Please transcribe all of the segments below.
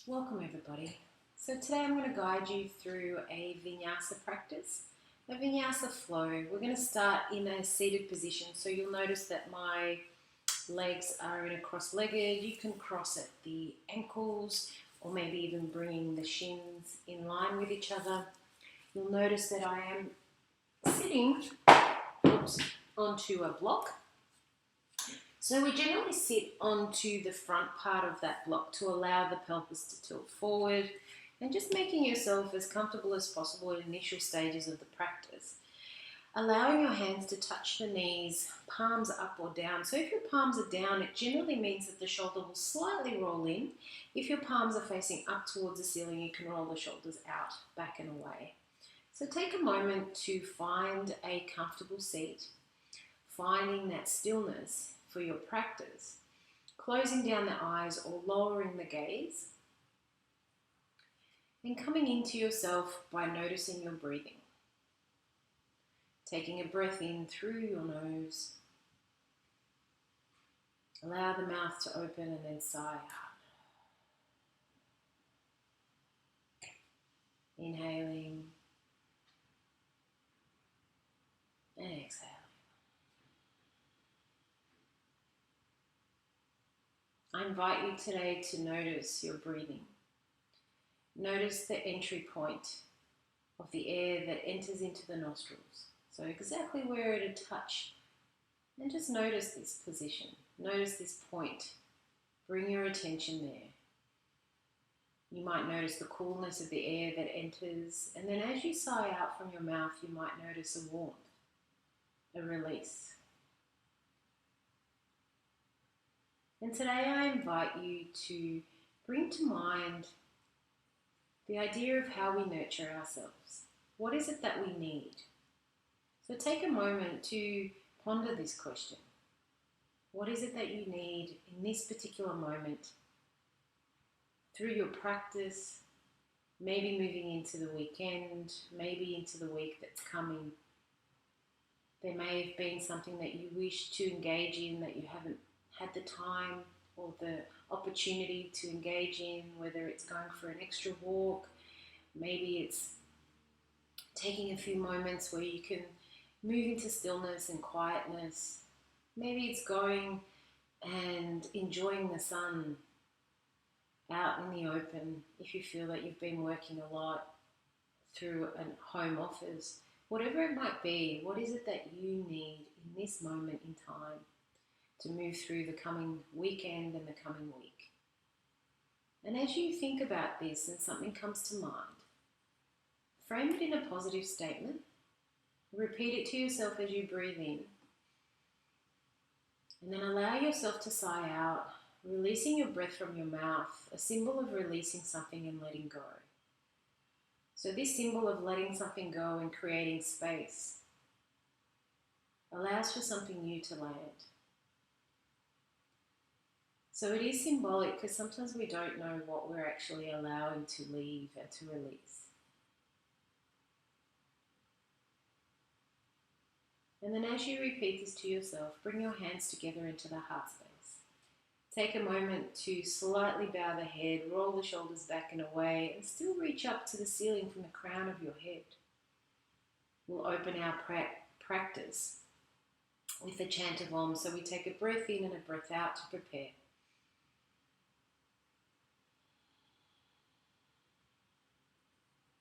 Welcome everybody. So today I'm going to guide you through a Vinyasa practice, a Vinyasa flow. We're going to start in a seated position. So you'll notice that my legs are in a cross-legged. You can cross at the ankles or maybe even bringing the shins in line with each other. You'll notice that I am sitting onto a block. So we generally sit onto the front part of that block to allow the pelvis to tilt forward and just making yourself as comfortable as possible in initial stages of the practice. Allowing your hands to touch the knees, palms up or down. So if your palms are down, it generally means that the shoulder will slightly roll in. If your palms are facing up towards the ceiling, you can roll the shoulders out, back and away. So take a moment to find a comfortable seat, finding that stillness for your practice, closing down the eyes or lowering the gaze, and coming into yourself by noticing your breathing. Taking a breath in through your nose, allow the mouth to open and then sigh out. Inhaling and exhaling. I invite you today to notice your breathing. Notice the entry point of the air that enters into the nostrils. So exactly where it'd touch. And just notice this position. Notice this point. Bring your attention there. You might notice the coolness of the air that enters. And then as you sigh out from your mouth, you might notice a warmth, a release. And today I invite you to bring to mind the idea of how we nurture ourselves. What is it that we need? So take a moment to ponder this question. What is it that you need in this particular moment through your practice, maybe moving into the weekend, maybe into the week that's coming? There may have been something that you wish to engage in that you haven't had the time or the opportunity to engage in, whether it's going for an extra walk, maybe it's taking a few moments where you can move into stillness and quietness. Maybe it's going and enjoying the sun out in the open if you feel that you've been working a lot through a home office. Whatever it might be, what is it that you need in this moment in time to move through the coming weekend and the coming week? And as you think about this and something comes to mind, frame it in a positive statement. Repeat it to yourself as you breathe in. And then allow yourself to sigh out, releasing your breath from your mouth, a symbol of releasing something and letting go. So this symbol of letting something go and creating space allows for something new to land. So it is symbolic because sometimes we don't know what we're actually allowing to leave and to release. And then as you repeat this to yourself, bring your hands together into the heart space. Take a moment to slightly bow the head, roll the shoulders back and away, and still reach up to the ceiling from the crown of your head. We'll open our practice with a chant of Om. So we take a breath in and a breath out to prepare.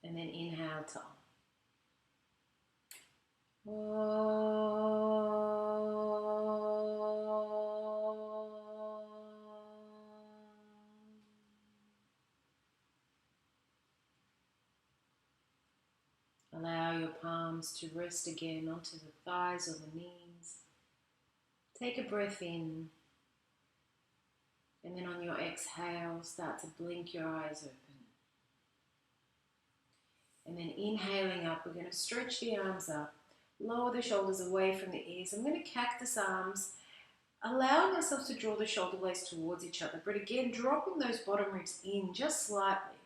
And then inhale to Om. Allow your palms to rest again onto the thighs or the knees. Take a breath in, and then on your exhale, start to blink your eyes open. And then inhaling up, we're going to stretch the arms up, lower the shoulders away from the ears. I'm going to cactus arms, allowing ourselves to draw the shoulder blades towards each other. But again, dropping those bottom ribs in just slightly.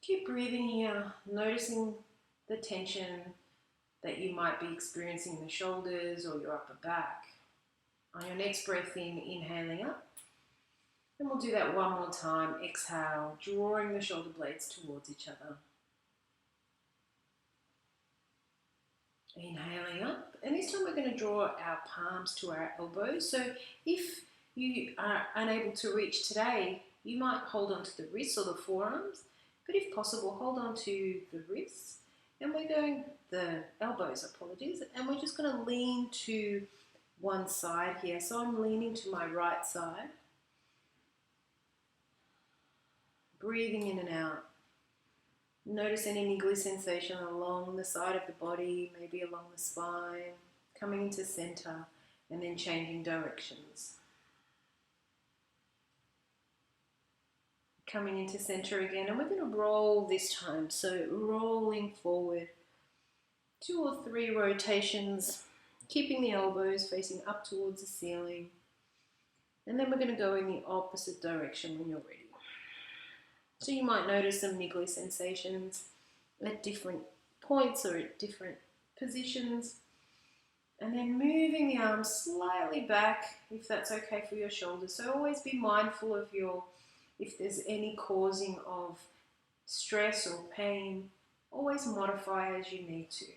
Keep breathing here, noticing the tension that you might be experiencing in the shoulders or your upper back. On your next breath in, inhaling up. And we'll do that one more time. Exhale, drawing the shoulder blades towards each other. Inhaling up, and this time we're going to draw our palms to our elbows. So if you are unable to reach today, you might hold on to the wrists or the forearms, but if possible, hold on to the wrists, and we're going, the elbows, apologies, and we're just going to lean to one side here. So I'm leaning to my right side, breathing in and out. Notice any niggly sensation along the side of the body, maybe along the spine, coming into center, and then changing directions. Coming into center again, and we're going to roll this time. So rolling forward, 2 or 3 rotations, keeping the elbows facing up towards the ceiling. And then we're going to go in the opposite direction when you're ready. So you might notice some niggly sensations at different points or at different positions. And then moving the arms slightly back, if that's okay for your shoulders. So always be mindful of if there's any causing of stress or pain, always modify as you need to.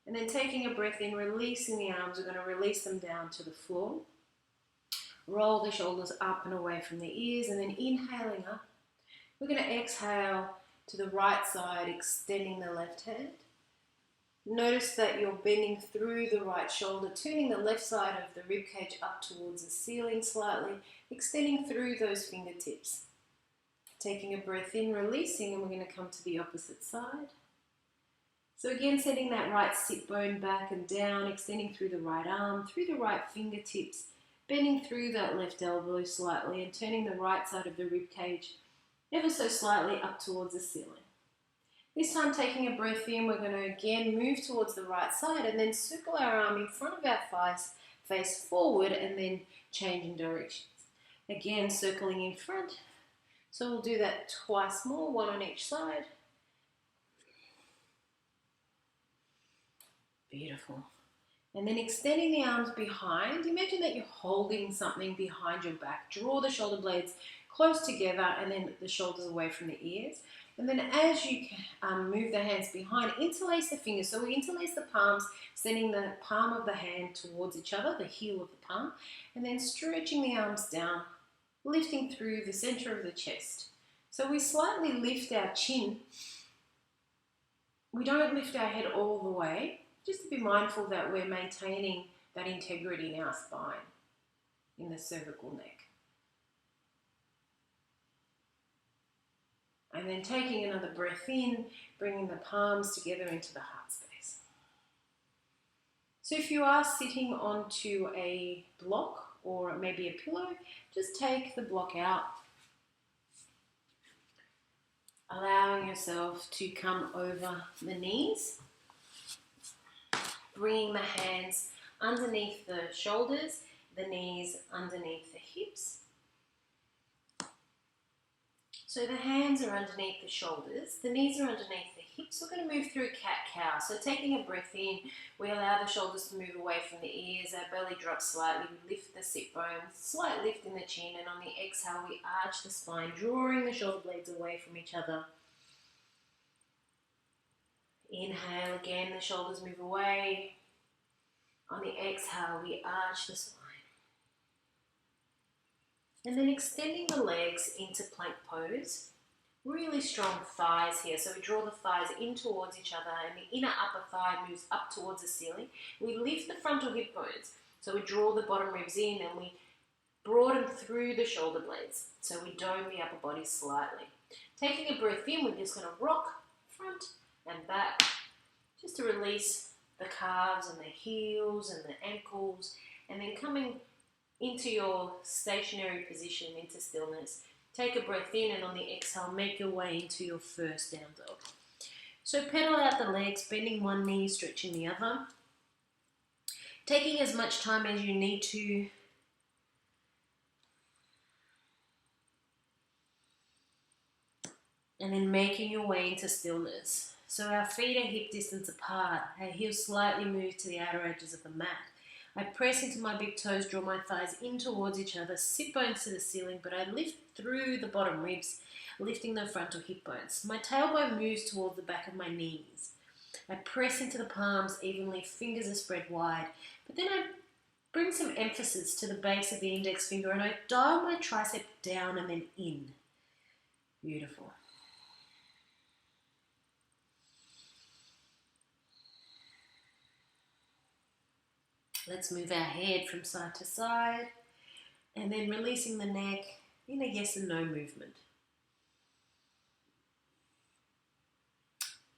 And then taking a breath in, releasing the arms, we're going to release them down to the floor. Roll the shoulders up and away from the ears, and then inhaling up. We're going to exhale to the right side, extending the left hand. Notice that you're bending through the right shoulder, turning the left side of the ribcage up towards the ceiling slightly, extending through those fingertips. Taking a breath in, releasing, and we're going to come to the opposite side. So again, sending that right sit bone back and down, extending through the right arm, through the right fingertips, bending through that left elbow slightly and turning the right side of the ribcage ever so slightly up towards the ceiling. This time taking a breath in, we're going to again move towards the right side and then circle our arm in front of our thighs, face forward, and then changing directions. Again, circling in front. So we'll do that twice more, one on each side. Beautiful. And then extending the arms behind. Imagine that you're holding something behind your back. Draw the shoulder blades close together and then the shoulders away from the ears. And then as you move the hands behind, interlace the fingers. So we interlace the palms, sending the palm of the hand towards each other, the heel of the palm, and then stretching the arms down, lifting through the center of the chest. So we slightly lift our chin. We don't lift our head all the way, just to be mindful that we're maintaining that integrity in our spine, in the cervical neck. And then taking another breath in, bringing the palms together into the heart space. So if you are sitting onto a block or maybe a pillow, just take the block out, allowing yourself to come over the knees, bringing the hands underneath the shoulders, the knees underneath the hips. So the hands are underneath the shoulders, the knees are underneath the hips. We're going to move through cat-cow. So taking a breath in, we allow the shoulders to move away from the ears, our belly drops slightly, we lift the sit bones, slight lift in the chin, and on the exhale we arch the spine, drawing the shoulder blades away from each other. Inhale again, the shoulders move away. On the exhale, we arch the spine. And then extending the legs into plank pose. Really strong thighs here. So we draw the thighs in towards each other and the inner upper thigh moves up towards the ceiling. We lift the frontal hip bones. So we draw the bottom ribs in and we broaden through the shoulder blades. So we dome the upper body slightly. Taking a breath in, we're just going to rock front and back just to release the calves and the heels and the ankles, and then coming into your stationary position, into stillness. Take a breath in and on the exhale, make your way into your first down dog. So pedal out the legs, bending one knee, stretching the other. Taking as much time as you need to. And then making your way into stillness. So our feet are hip distance apart, our heels slightly move to the outer edges of the mat. I press into my big toes, draw my thighs in towards each other, sit bones to the ceiling, but I lift through the bottom ribs, lifting the frontal hip bones. My tailbone moves towards the back of my knees. I press into the palms evenly, fingers are spread wide, but then I bring some emphasis to the base of the index finger and I dial my tricep down and then in. Beautiful. Let's move our head from side to side and then releasing the neck in a yes and no movement.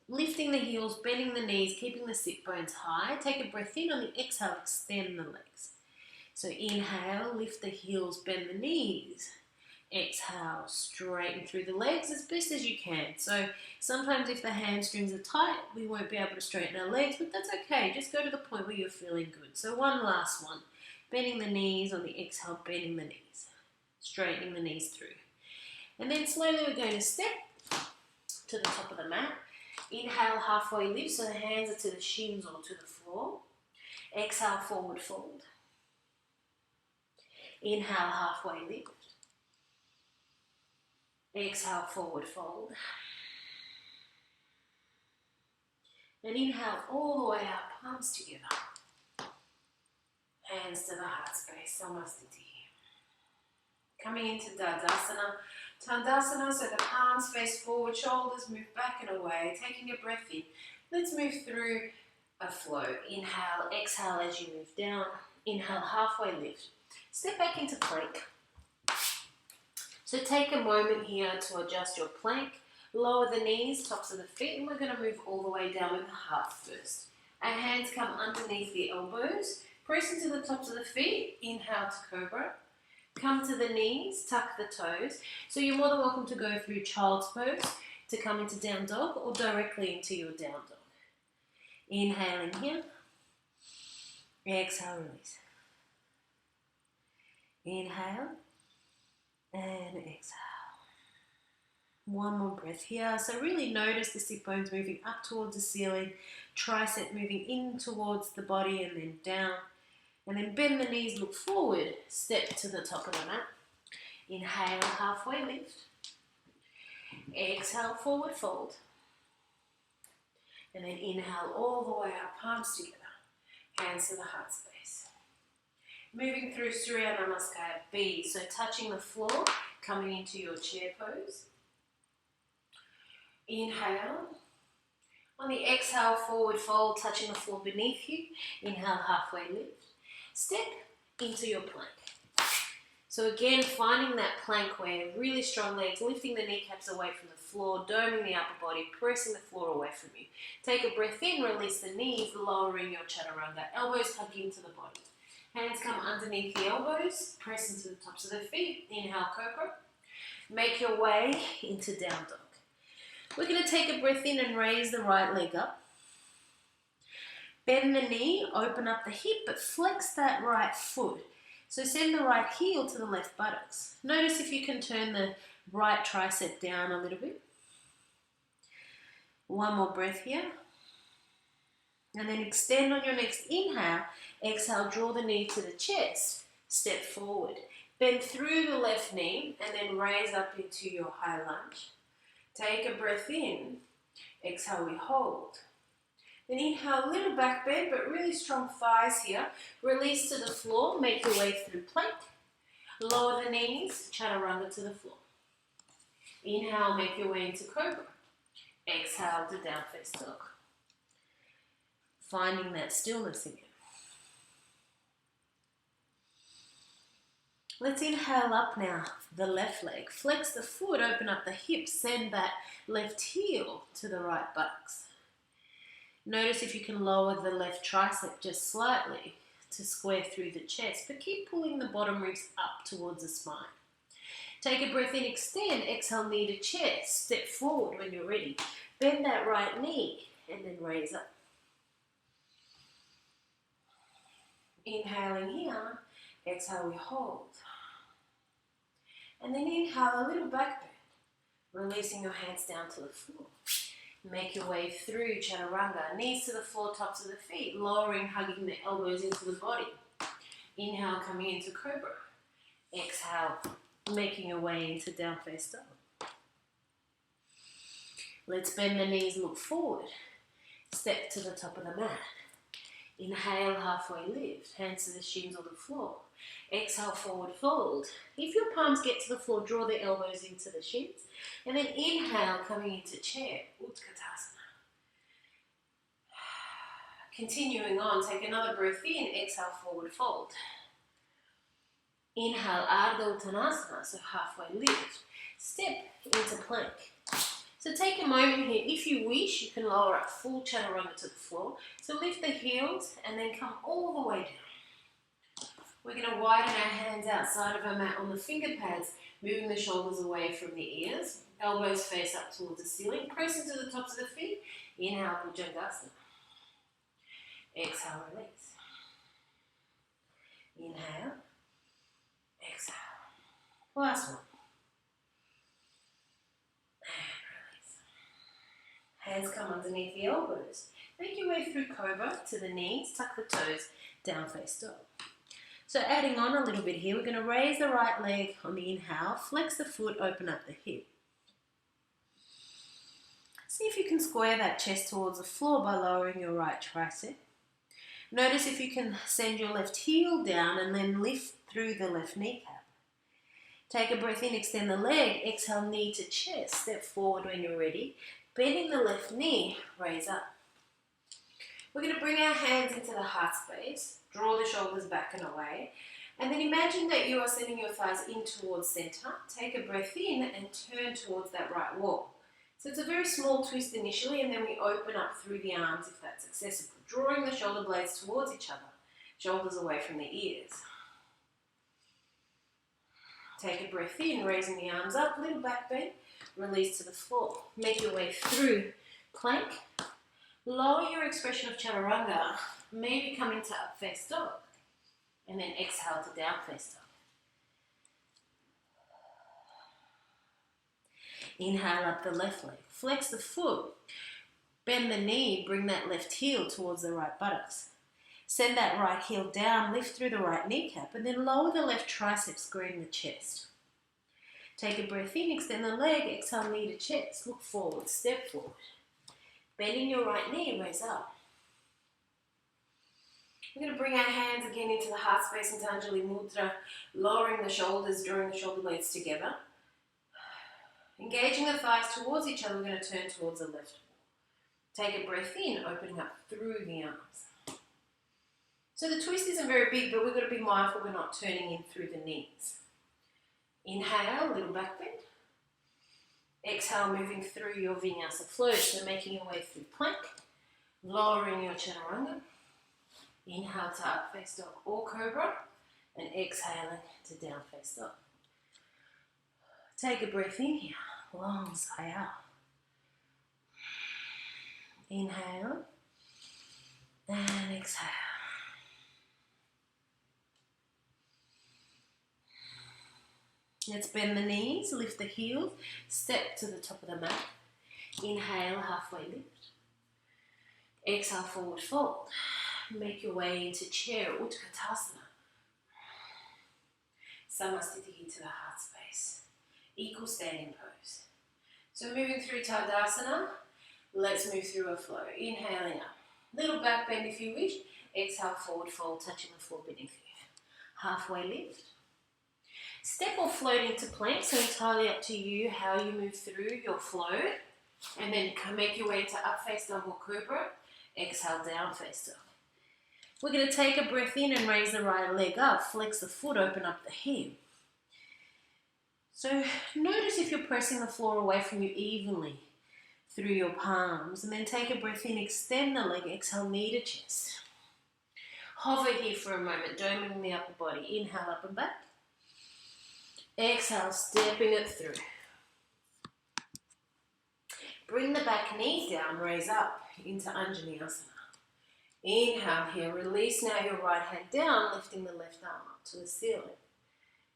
Lifting the heels, bending the knees, keeping the sit bones high. Take a breath in. On the exhale, extend the legs. So inhale, lift the heels, bend the knees. Exhale, straighten through the legs as best as you can. So sometimes if the hamstrings are tight, we won't be able to straighten our legs, but that's okay. Just go to the point where you're feeling good. So one last one. Bending the knees. On the exhale, bending the knees. Straightening the knees through. And then slowly we're going to step to the top of the mat. Inhale, halfway lift, so the hands are to the shins or to the floor. Exhale, forward fold. Inhale, halfway lift. Exhale, forward fold. And inhale all the way out, palms together. Hands to the heart space, almost into here. Coming into Tadasana. Tadasana, so the palms face forward, shoulders move back and away. Taking a breath in. Let's move through a flow. Inhale, exhale as you move down. Inhale, halfway lift. Step back into plank. So take a moment here to adjust your plank. Lower the knees, tops of the feet, and we're going to move all the way down with the heart first. Our hands come underneath the elbows. Press into the tops of the feet. Inhale to cobra. Come to the knees, tuck the toes. So you're more than welcome to go through child's pose to come into down dog or directly into your down dog. Inhaling here. Exhale, release. Inhale and exhale. One more breath here. So really notice the sit bones moving up towards the ceiling, tricep moving in towards the body and then down. And then bend the knees, look forward, step to the top of the mat. Inhale, halfway lift. Exhale, forward fold. And then inhale all the way up, palms together, hands to the heart space. Moving through Surya Namaskar B, so touching the floor, coming into your chair pose. Inhale. On the exhale, forward fold, touching the floor beneath you. Inhale, halfway lift. Step into your plank. So again, finding that plank where really strong legs, lifting the kneecaps away from the floor, doming the upper body, pressing the floor away from you. Take a breath in, release the knees, lowering your chaturanga. Elbows hug into the body. Hands come underneath the elbows, press into the tops of the feet. Inhale, cobra. Make your way into down dog. We're going to take a breath in and raise the right leg up. Bend the knee, open up the hip, but flex that right foot. So send the right heel to the left buttocks. Notice if you can turn the right tricep down a little bit. One more breath here. And then extend on your next inhale. Exhale, draw the knee to the chest. Step forward. Bend through the left knee and then raise up into your high lunge. Take a breath in. Exhale, we hold. Then inhale, a little back bend, but really strong thighs here. Release to the floor, make your way through plank. Lower the knees, chaturanga to the floor. Inhale, make your way into cobra. Exhale to down face dog. Finding that stillness again. Let's inhale up now, the left leg. Flex the foot, open up the hips, send that left heel to the right buttocks. Notice if you can lower the left tricep just slightly to square through the chest, but keep pulling the bottom ribs up towards the spine. Take a breath in, extend, exhale, knee to chest, step forward when you're ready. Bend that right knee and then raise up. Inhaling here, exhale, we hold. And then inhale, a little back bend, releasing your hands down to the floor. Make your way through chaturanga, knees to the floor, tops of the feet, lowering, hugging the elbows into the body. Inhale, coming into Cobra. Exhale, making your way into down face dog. Let's bend the knees, look forward. Step to the top of the mat. Inhale, halfway lift. Hands to the shins or the floor. Exhale, forward fold. If your palms get to the floor, draw the elbows into the shins. And then inhale, coming into chair, Utkatasana. Continuing on, take another breath in. Exhale, forward fold. Inhale, Ardha Uttanasana, so halfway lift. Step into plank. So take a moment here. If you wish, you can lower up full chaturanga to the floor. So lift the heels and then come all the way down. We're going to widen our hands outside of our mat on the finger pads, moving the shoulders away from the ears. Elbows face up towards the ceiling. Press into the tops of the feet. Inhale, Bhujangasana. Exhale, release. Inhale. Exhale. Last one. Hands come underneath the elbows. Make your way through Cobra to the knees, tuck the toes, down face dog. So adding on a little bit here, we're going to raise the right leg on the inhale, flex the foot, open up the hip. See if you can square that chest towards the floor by lowering your right tricep. Notice if you can send your left heel down and then lift through the left kneecap. Take a breath in, extend the leg, exhale knee to chest, step forward when you're ready. Bending the left knee, raise up. We're going to bring our hands into the heart space, draw the shoulders back and away, and then imagine that you are sending your thighs in towards center. Take a breath in and turn towards that right wall. So it's a very small twist initially, and then we open up through the arms if that's accessible, drawing the shoulder blades towards each other, shoulders away from the ears. Take a breath in, raising the arms up, little back bend. Release to the floor. Make your way through plank. Lower your expression of chaturanga. Maybe come into up face dog. And then exhale to down face dog. Inhale up the left leg. Flex the foot. Bend the knee. Bring that left heel towards the right buttocks. Send that right heel down. Lift through the right kneecap. And then lower the left tricep, squaring the chest. Take a breath in, extend the leg, exhale knee to chest, look forward, step forward. Bending your right knee, raise up. We're going to bring our hands again into the heart space into Anjali Mudra, lowering the shoulders, drawing the shoulder blades together. Engaging the thighs towards each other, we're going to turn towards the left wall. Take a breath in, opening up through the arms. So the twist isn't very big, but we've got to be mindful we're not turning in through the knees. Inhale, little back bend. Exhale, moving through your Vinyasa Flow, so making your way through plank, lowering your chaturanga. Inhale to up face dog or cobra, and exhaling to down face dog. Take a breath in here, long sigh out. Inhale, and exhale. Let's bend the knees, lift the heels, step to the top of the mat. Inhale, halfway lift. Exhale, forward fold. Make your way into chair, Utkatasana. Samasthiti to the heart space. Equal standing pose. So moving through Tadasana, let's move through a flow. Inhaling up. Little back bend if you wish. Exhale, forward fold, touching the floor beneath you. Halfway lift. Step or float into plank, so entirely up to you how you move through your flow. And then make your way to up face dog or cobra. Exhale, down face dog. We're going to take a breath in and raise the right leg up. Flex the foot, open up the hip. So notice if you're pressing the floor away from you evenly through your palms. And then take a breath in, extend the leg, exhale, knee to chest. Hover here for a moment, doming the upper body. Inhale, up and back. Exhale, stepping it through. Bring the back knee down, raise up into Anjaneyasana. Inhale here, release now your right hand down, lifting the left arm up to the ceiling.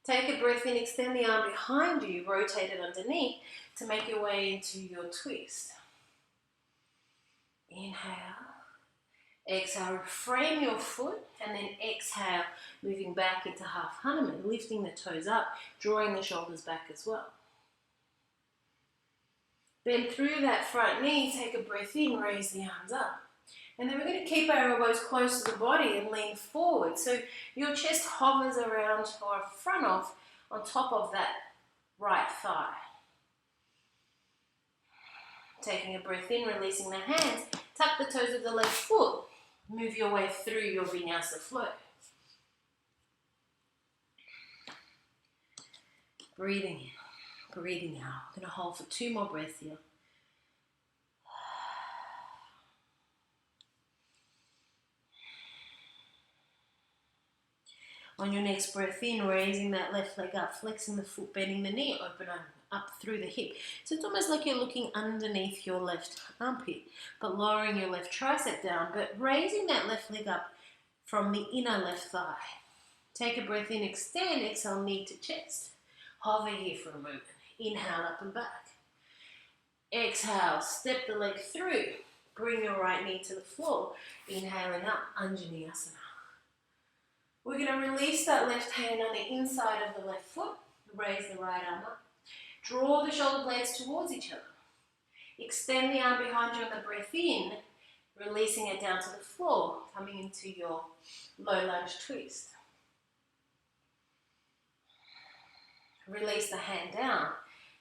Take a breath in, extend the arm behind you, rotate it underneath to make your way into your twist. Inhale, Exhale, frame your foot, and then exhale, moving back into half Hanuman, lifting the toes up, drawing the shoulders back as well. Then through that front knee, take a breath in, raise the arms up. And then we're going to keep our elbows close to the body and lean forward. So your chest hovers around or front of, on top of that right thigh. Taking a breath in, releasing the hands, tuck the toes of the left foot. Move your way through your Vinyasa Flow. Breathing in, breathing out. I'm going to hold for 2 more breaths here. On your next breath in, raising that left leg up, flexing the foot, bending the knee, open up through the hip. So it's almost like you're looking underneath your left armpit, but lowering your left tricep down, but raising that left leg up from the inner left thigh. Take a breath in, extend, exhale, knee to chest. Hover here for a moment. Inhale, up and back. Exhale, step the leg through. Bring your right knee to the floor. Inhaling up, Anjaneyasana. We're going to release that left hand on the inside of the left foot. Raise the right arm up. Draw the shoulder blades towards each other. Extend the arm behind you on the breath in, releasing it down to the floor, coming into your low lunge twist. Release the hand down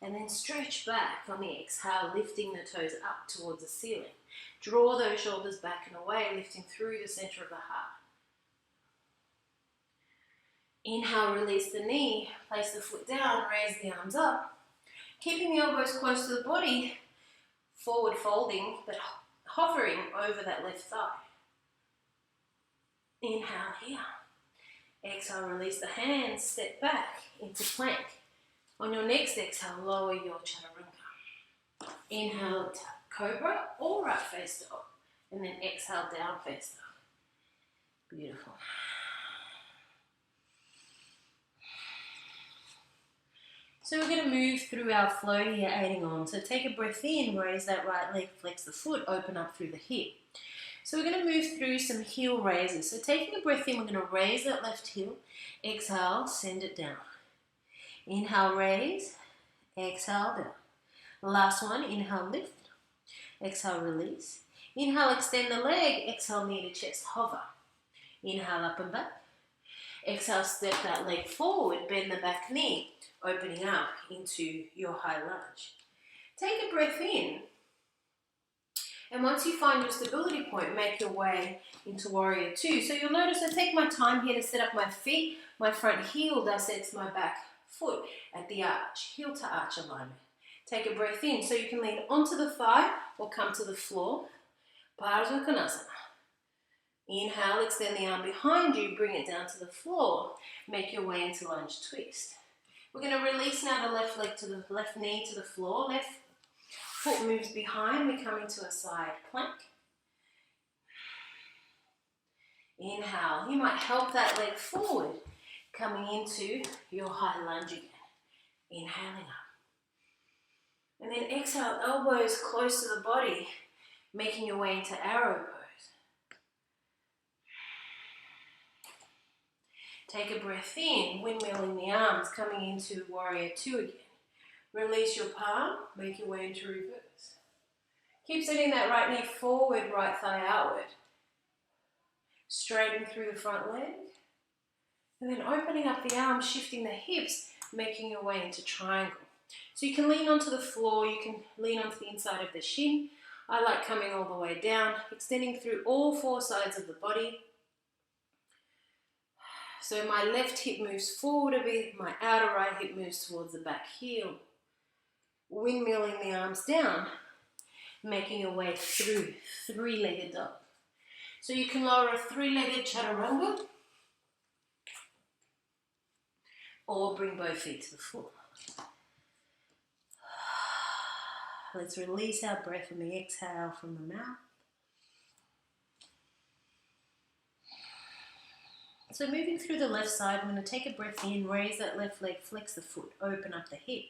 and then stretch back on the exhale, lifting the toes up towards the ceiling. Draw those shoulders back and away, lifting through the center of the heart. Inhale, release the knee, place the foot down, raise the arms up. Keeping the elbows close to the body, forward folding, but hovering over that left thigh. Inhale here. Exhale, release the hands, step back into plank. On your next exhale, lower your chaturanga. Inhale, cobra or right face dog. And then exhale, down face dog. Beautiful. So we're going to move through our flow here, adding on. So take a breath in, raise that right leg, flex the foot, open up through the hip. So we're going to move through some heel raises. So taking a breath in, we're going to raise that left heel. Exhale, send it down. Inhale, raise. Exhale, down. Last one, inhale, lift. Exhale, release. Inhale, extend the leg. Exhale, knee to chest, hover. Inhale, up and back. Exhale, step that leg forward, bend the back knee, opening up into your high lunge. Take a breath in, and once you find your stability point, make your way into Warrior Two. So you'll notice I take my time here to set up my feet. My front heel dissects my back foot at the arch, heel to arch alignment. Take a breath in, so you can lean onto the thigh or come to the floor. Utkatasana. Inhale, extend the arm behind you, bring it down to the floor. Make your way into lunge twist. We're going to release now the left leg to the left knee to the floor. Left foot moves behind. We come into a side plank. Inhale. You might help that leg forward, coming into your high lunge again. Inhaling up. And then exhale, elbows close to the body, making your way into arrow pose. Take a breath in, windmilling the arms, coming into Warrior Two again. Release your palm, make your way into reverse. Keep sending that right knee forward, right thigh outward. Straighten through the front leg. And then opening up the arms, shifting the hips, making your way into triangle. So you can lean onto the floor, you can lean onto the inside of the shin. I like coming all the way down, extending through all 4 sides of the body. So my left hip moves forward a bit, my outer right hip moves towards the back heel. Windmilling the arms down, making your way through 3-legged dog. So you can lower a 3-legged chaturanga or bring both feet to the floor. Let's release our breath on the exhale from the mouth. So moving through the left side, we're going to take a breath in, raise that left leg, flex the foot, open up the hip.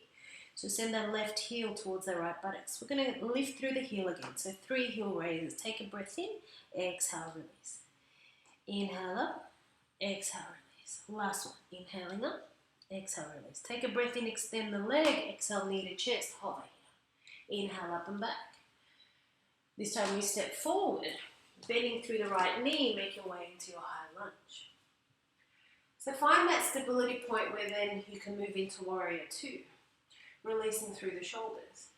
So send that left heel towards the right buttocks. We're going to lift through the heel again. So 3 heel raises. Take a breath in, exhale, release. Inhale up, exhale, release. Last one, inhaling up, exhale, release. Take a breath in, extend the leg, exhale, knee to chest, hover here. Inhale up and back. This time you step forward, bending through the right knee, make your way into your high lunge. So find that stability point where then you can move into warrior two, releasing through the shoulders.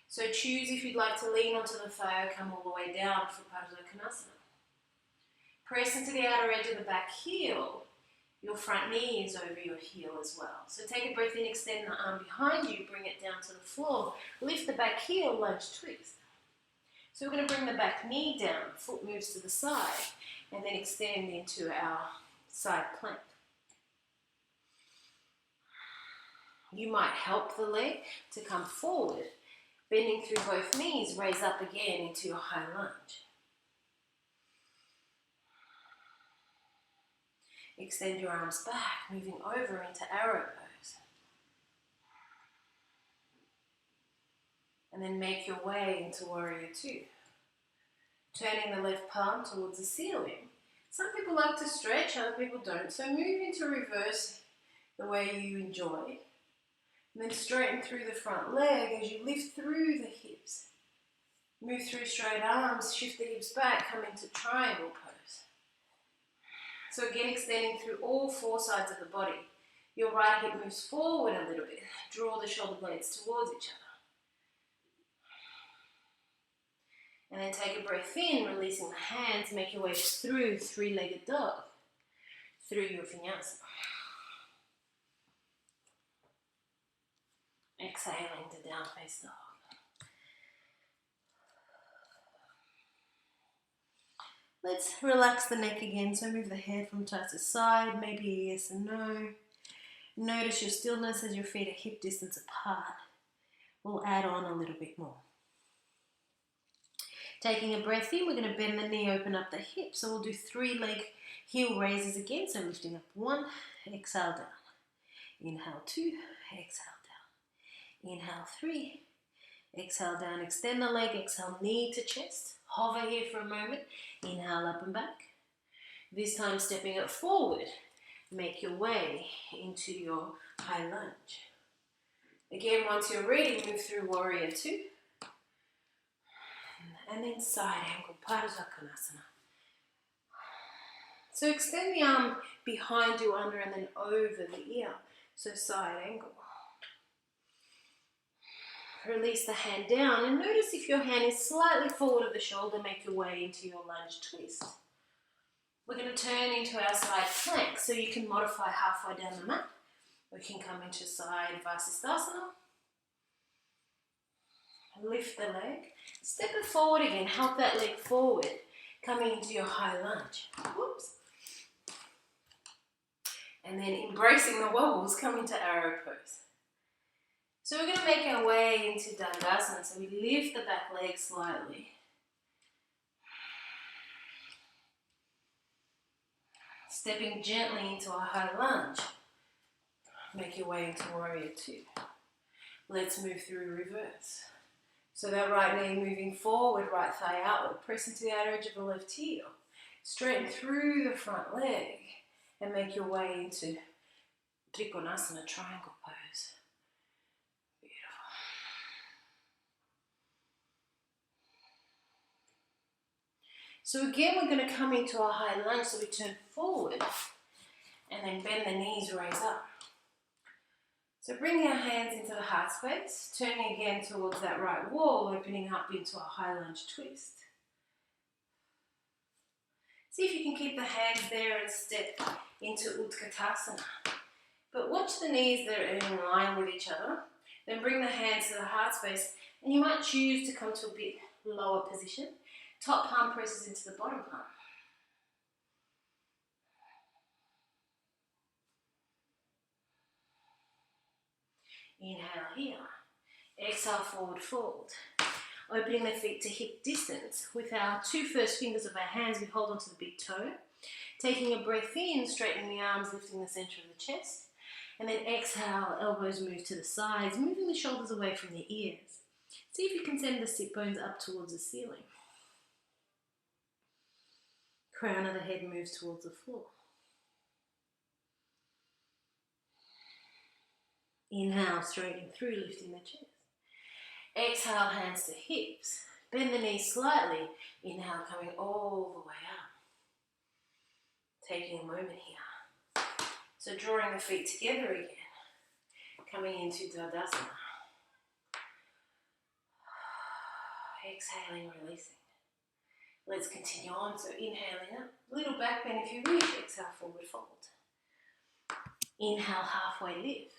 So choose if you'd like to lean onto the thigh or come all the way down for Utkatasana. Press into the outer edge of the back heel. Your front knee is over your heel as well. So take a breath in, extend the arm behind you, bring it down to the floor. Lift the back heel, lunge twist. So we're going to bring the back knee down, foot moves to the side, and then extend into our side plank. You might help the leg to come forward, bending through both knees, raise up again into your high lunge. Extend your arms back, moving over into arrow pose. And then make your way into warrior two. Turning the left palm towards the ceiling. Some people like to stretch, other people don't. So move into reverse the way you enjoy. And then straighten through the front leg as you lift through the hips. Move through straight arms, shift the hips back, come into triangle pose. So again, extending through all 4 sides of the body. Your right hip moves forward a little bit. Draw the shoulder blades towards each other. And then take a breath in, releasing the hands, make your way through 3-legged dog, through your Vinyasa. Exhaling to down face dog. Let's relax the neck again, so move the head from side to side, maybe a yes and no. Notice your stillness as your feet are hip distance apart. We'll add on a little bit more. Taking a breath in, we're going to bend the knee, open up the hip. So we'll do 3-leg heel raises again. So lifting up 1, exhale down. Inhale 2, exhale down. Inhale 3, exhale down. Extend the leg, exhale knee to chest. Hover here for a moment. Inhale up and back. This time stepping it forward. Make your way into your high lunge. Again, once you're ready, move through warrior two. And then side angle, Utkatasana. So extend the arm behind you, under, and then over the ear. So side angle. Release the hand down, and notice if your hand is slightly forward of the shoulder, make your way into your lunge twist. We're going to turn into our side plank, so you can modify halfway down the mat. We can come into side Vinyasa. Lift the leg, step it forward again, help that leg forward, coming into your high lunge. Whoops. And then embracing the wobbles, come into arrow pose. So we're going to make our way into Dandasana, so we lift the back leg slightly. Stepping gently into our high lunge. Make your way into warrior two. Let's move through reverse. So that right knee moving forward, right thigh outward. Press into the outer edge of the left heel. Straighten through the front leg and make your way into Utkatasana, triangle pose. Beautiful. So again, we're going to come into our high lunge, so we turn forward and then bend the knees, raise up. So bring our hands into the heart space, turning again towards that right wall, opening up into a high lunge twist. See if you can keep the hands there and step into Utkatasana. But watch the knees that are in line with each other. Then bring the hands to the heart space, and you might choose to come to a bit lower position. Top palm presses into the bottom palm. Inhale here. Exhale, forward fold. Opening the feet to hip distance. With our 2 first fingers of our hands, we hold onto the big toe. Taking a breath in, straightening the arms, lifting the center of the chest. And then exhale, elbows move to the sides, moving the shoulders away from the ears. See if you can send the sit bones up towards the ceiling. Crown of the head moves towards the floor. Inhale, straightening through, lifting the chest. Exhale, hands to hips. Bend the knees slightly. Inhale, coming all the way up. Taking a moment here. So drawing the feet together again. Coming into Utkatasana. Exhaling, releasing. Let's continue on. So inhaling up. Little back bend if you wish. Exhale, forward fold. Inhale, halfway lift.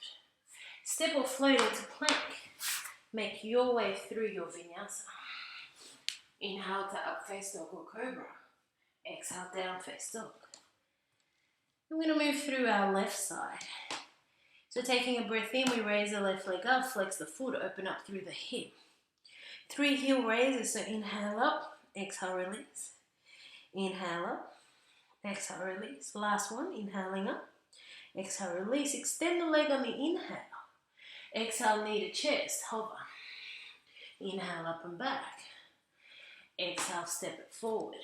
Step or float into plank. Make your way through your vinyasa. Inhale to up face dog or cobra. Exhale, down face dog. I'm going to move through our left side. So taking a breath in, we raise the left leg up, flex the foot, open up through the hip. 3 heel raises, so inhale up, exhale, release. Inhale up, exhale, release. Last one, inhaling up, exhale, release. Extend the leg on the inhale. Exhale, knee to chest, hover. Inhale, up and back. Exhale, step it forward.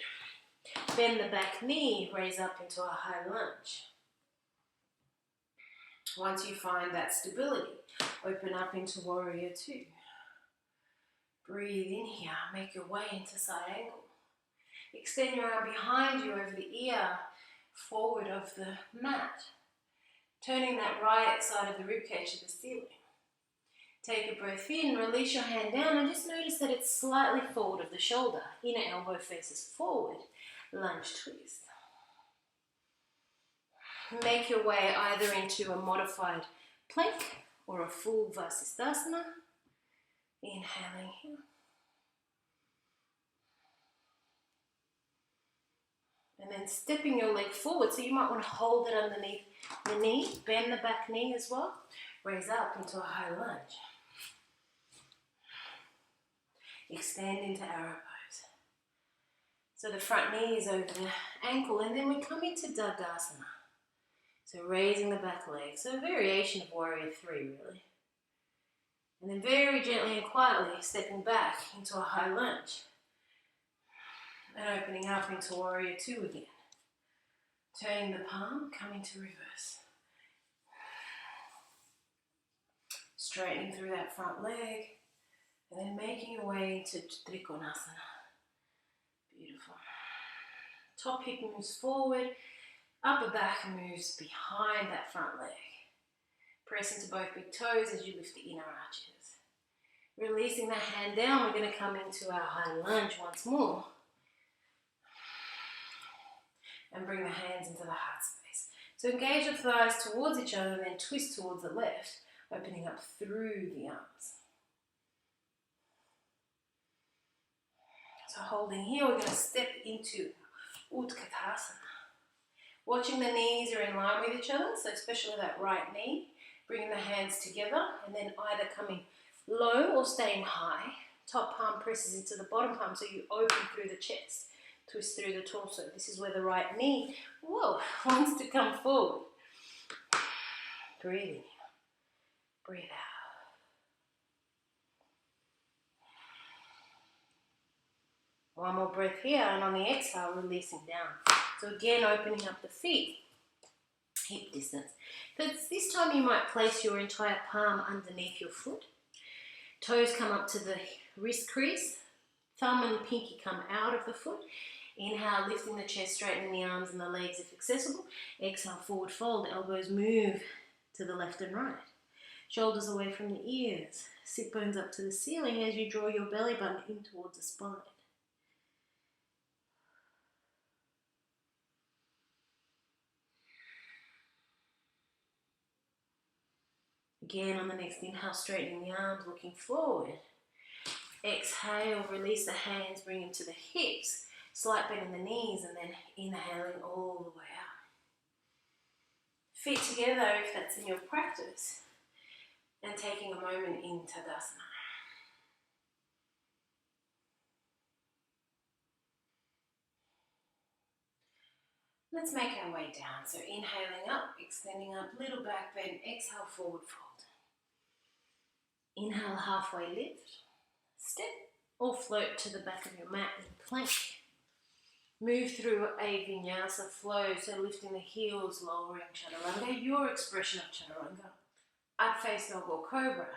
Bend the back knee, raise up into a high lunge. Once you find that stability, open up into warrior 2. Breathe in here, make your way into side angle. Extend your arm behind you over the ear, forward of the mat. Turning that right side of the ribcage to the ceiling. Take a breath in, release your hand down and just notice that it's slightly forward of the shoulder. Inner elbow faces forward, lunge twist. Make your way either into a modified plank or a full Vasisthasana. Inhaling here. And then stepping your leg forward, so you might want to hold it underneath the knee, bend the back knee as well, raise up into a high lunge. Extend into arrow pose. So the front knee is over the ankle, and then we come into Utkatasana. So raising the back leg, so a variation of warrior 3 really. And then very gently and quietly stepping back into a high lunge. And opening up into warrior 2 again. Turning the palm, coming to reverse. Straightening through that front leg. And then making your way into Trikonasana. Beautiful. Top hip moves forward. Upper back moves behind that front leg. Press into both big toes as you lift the inner arches. Releasing the hand down, we're going to come into our high lunge once more. And bring the hands into the heart space. So engage the thighs towards each other and then twist towards the left, opening up through the arms. So holding here, we're going to step into Utkatasana. Watching the knees are in line with each other, so especially that right knee. Bringing the hands together and then either coming low or staying high. Top palm presses into the bottom palm so you open through the chest. Twist through the torso. This is where the right knee, wants to come forward. Breathe in. Breathe out. One more breath here, and on the exhale, releasing down. So again, opening up the feet, hip distance. But this time you might place your entire palm underneath your foot. Toes come up to the wrist crease. Thumb and pinky come out of the foot. Inhale, lifting the chest, straightening the arms and the legs if accessible. Exhale, forward fold. Elbows move to the left and right. Shoulders away from the ears. Sit bones up to the ceiling as you draw your belly button in towards the spine. Again, on the next inhale, straightening the arms, looking forward. Exhale, release the hands, bring them to the hips. Slight bend in the knees and then inhaling all the way out. Feet together if that's in your practice. And taking a moment in Tadasana. Let's make our way down. So inhaling up, extending up, little back bend, exhale, forward fold. Inhale, halfway lift, step or float to the back of your mat in plank. Move through a Vinyasa Flow, so lifting the heels, lowering Chaturanga, your expression of Chaturanga. Up face dog or cobra,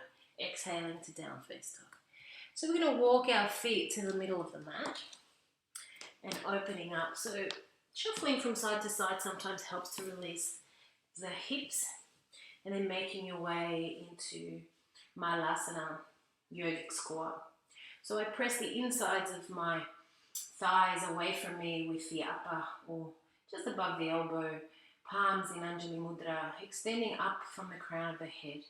exhaling to down face dog. So we're going to walk our feet to the middle of the mat and opening up. So shuffling from side to side sometimes helps to release the hips, and then making your way into Malasana, yogic squat. So I press the insides of my thighs away from me with the upper or just above the elbow, palms in Anjali Mudra, extending up from the crown of the head.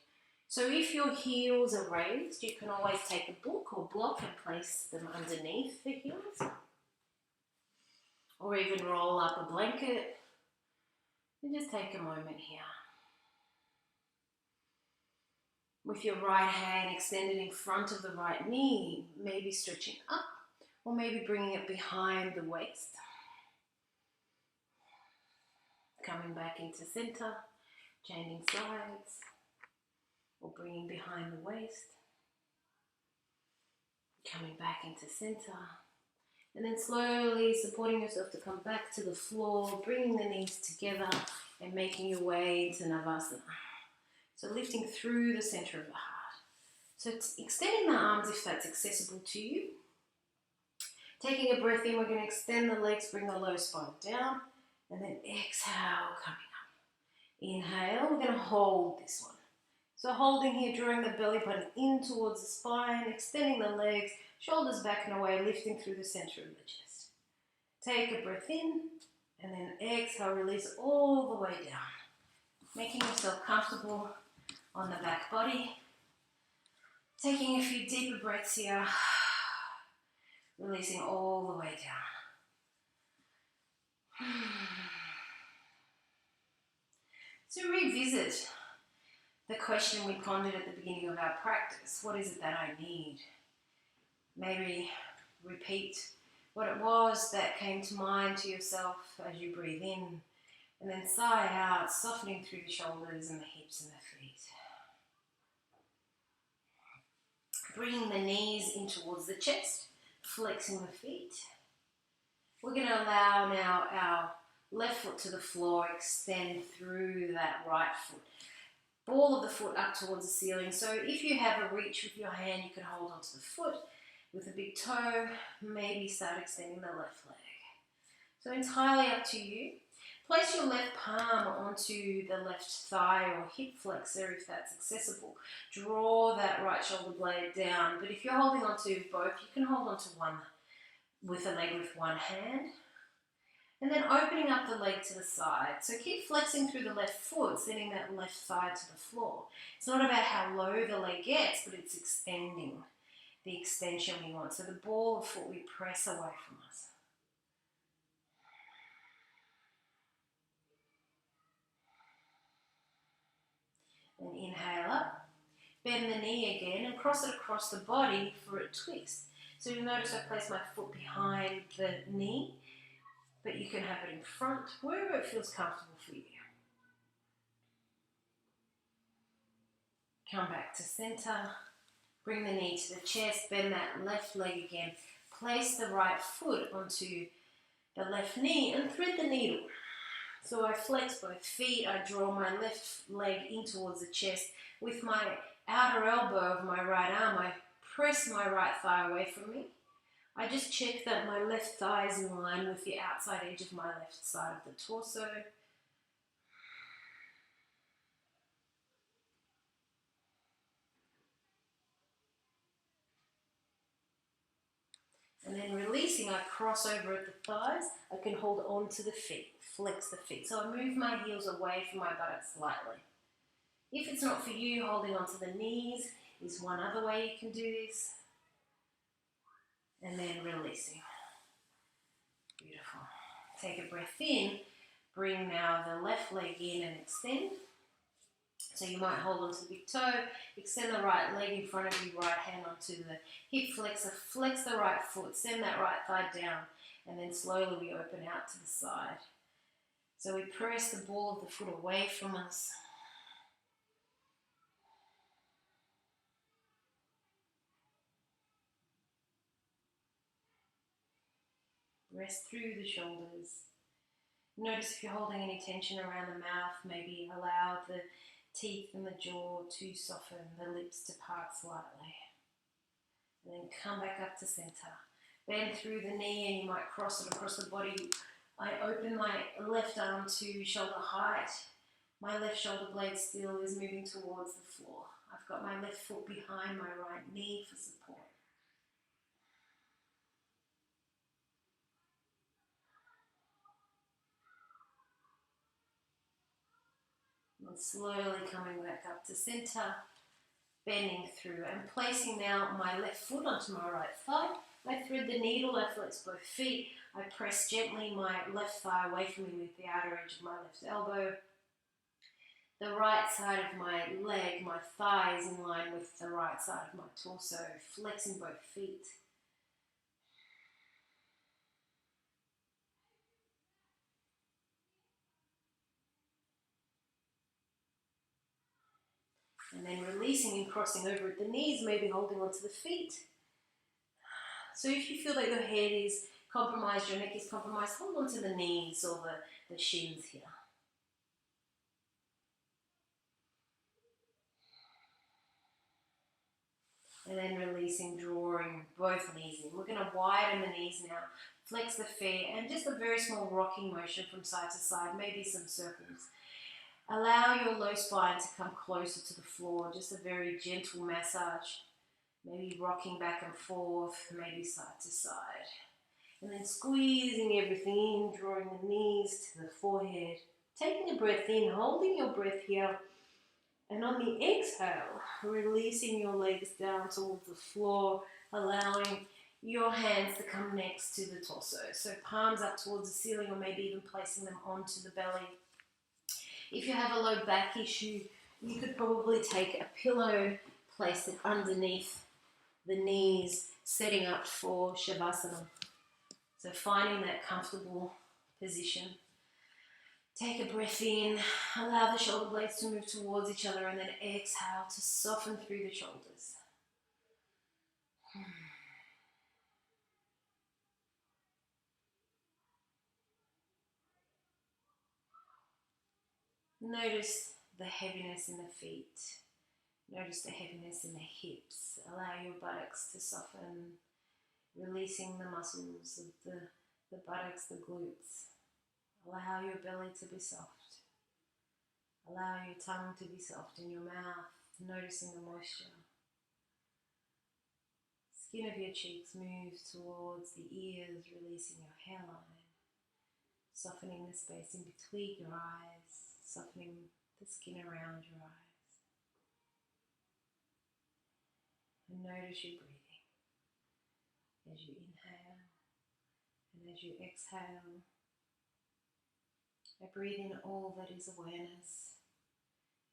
So if your heels are raised, you can always take a book or block and place them underneath the heels, or even roll up a blanket and just take a moment here. With your right hand extended in front of the right knee, maybe stretching up or maybe bringing it behind the waist. Coming back into center, changing sides or bringing behind the waist. Coming back into center. And then slowly supporting yourself to come back to the floor, bringing the knees together and making your way into Navasana. So lifting through the center of the heart. So it's extending the arms if that's accessible to you. Taking a breath in, we're going to extend the legs, bring the low spine down, and then exhale, coming up. Inhale, we're going to hold this one. So holding here, drawing the belly button in towards the spine, extending the legs, shoulders back and away, lifting through the center of the chest. Take a breath in, and then exhale, release all the way down. Making yourself comfortable on the back body. Taking a few deeper breaths here. Releasing all the way down. So revisit the question we pondered at the beginning of our practice. What is it that I need? Maybe repeat what it was that came to mind to yourself as you breathe in, and then sigh out, softening through the shoulders and the hips and the feet. Bringing the knees in towards the chest, flexing the feet. We're going to allow now our left foot to the floor, extend through that right foot. Ball of the foot up towards the ceiling. So if you have a reach with your hand, you can hold onto the foot with a big toe, maybe start extending the left leg. So entirely up to you. Place your left palm onto the left thigh or hip flexor if that's accessible. Draw that right shoulder blade down, but if you're holding onto both, you can hold onto one with a leg with one hand. And then opening up the leg to the side. So keep flexing through the left foot, sending that left thigh to the floor. It's not about how low the leg gets, but it's extending the extension we want. So the ball of foot we press away from us. Then inhale up, bend the knee again and cross it across the body for a twist. So you'll notice I place my foot behind the knee, but you can have it in front, wherever it feels comfortable for you. Come back to center, bring the knee to the chest, bend that left leg again. Place the right foot onto the left knee and thread the needle. So I flex both feet, I draw my left leg in towards the chest. With my outer elbow of my right arm, I press my right thigh away from me. I just check that my left thigh is in line with the outside edge of my left side of the torso. And then releasing, I cross over at the thighs. I can hold on to the feet, flex the feet. So I move my heels away from my buttocks slightly. If it's not for you, holding onto the knees is one other way you can do this. And then releasing. Beautiful. Take a breath in. Bring now the left leg in and extend. So you might hold onto the big toe, extend the right leg in front of you, right hand onto the hip flexor, flex the right foot, send that right thigh down, and then slowly we open out to the side. So we press the ball of the foot away from us. Rest through the shoulders. Notice if you're holding any tension around the mouth, maybe allow the teeth and the jaw to soften, the lips to part slightly. And then come back up to center. Bend through the knee and you might cross it across the body. I open my left arm to shoulder height. My left shoulder blade still is moving towards the floor. I've got my left foot behind my right knee for support. And slowly coming back up to center, bending through and placing now my left foot onto my right thigh. I thread the needle, I flex both feet. I press gently my left thigh away from me with the outer edge of my left elbow. The right side of my leg, my thigh is in line with the right side of my torso, flexing both feet. And then releasing and crossing over at the knees, maybe holding onto the feet. So if you feel that your head is compromised, your neck is compromised, hold onto the knees or the shins here. And then releasing, drawing both knees in. We're going to widen the knees now, flex the feet, and just a very small rocking motion from side to side, maybe some circles. Allow your low spine to come closer to the floor, just a very gentle massage, maybe rocking back and forth, maybe side to side. And then squeezing everything in, drawing the knees to the forehead, taking a breath in, holding your breath here. And on the exhale, releasing your legs down towards the floor, allowing your hands to come next to the torso. So palms up towards the ceiling or maybe even placing them onto the belly. If you have a low back issue, you could probably take a pillow, place it underneath the knees, setting up for Shavasana. So finding that comfortable position. Take a breath in, allow the shoulder blades to move towards each other, and then exhale to soften through the shoulders. Notice the heaviness in the feet. Notice the heaviness in the hips. Allow your buttocks to soften, releasing the muscles of the buttocks, the glutes. Allow your belly to be soft. Allow your tongue to be soft in your mouth, noticing the moisture. Skin of your cheeks moves towards the ears, releasing your hairline, softening the space in between your eyes, softening the skin around your eyes. And notice your breathing as you inhale and as you exhale. I breathe in all that is awareness,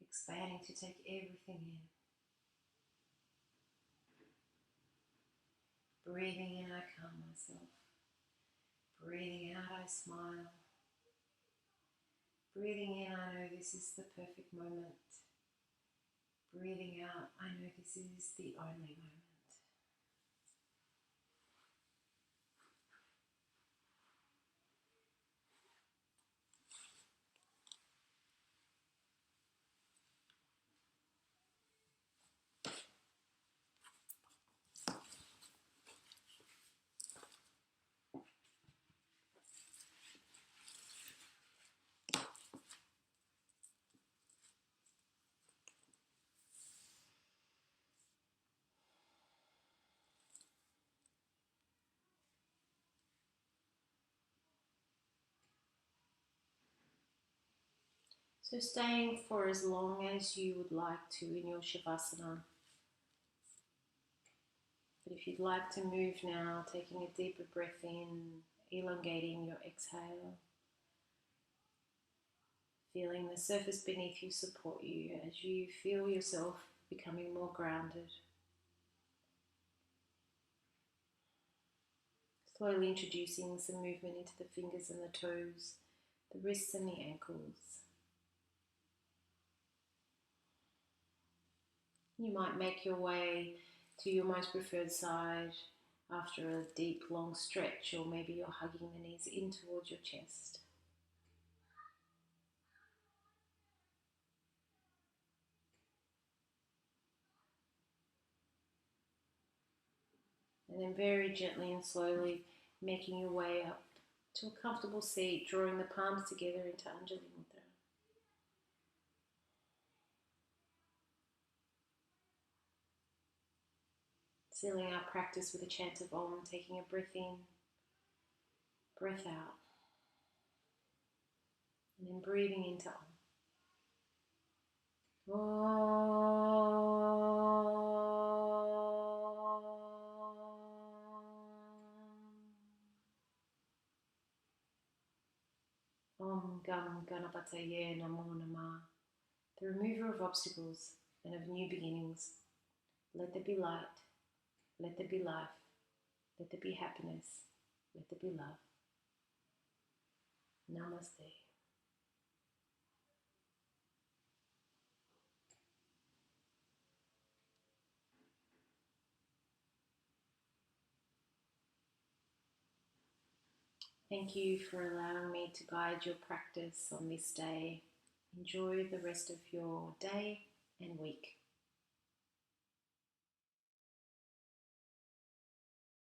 expanding to take everything in. Breathing in, I calm myself. Breathing out, I smile. Breathing in, I know this is the perfect moment. Breathing out, I know this is the only moment. So staying for as long as you would like to in your Shavasana. But if you'd like to move now, taking a deeper breath in, elongating your exhale, feeling the surface beneath you support you as you feel yourself becoming more grounded. Slowly introducing some movement into the fingers and the toes, the wrists and the ankles. You might make your way to your most preferred side after a deep, long stretch, or maybe you're hugging the knees in towards your chest. And then very gently and slowly making your way up to a comfortable seat, drawing the palms together into Anjali Mudra. Sealing our practice with a chant of Om, taking a breath in, breath out, and then breathing into Om. Om Gam Ganapataye Namo Namah. The remover of obstacles and of new beginnings. Let there be light. Let there be life. Let there be happiness. Let there be love. Namaste. Thank you for allowing me to guide your practice on this day. Enjoy the rest of your day and week.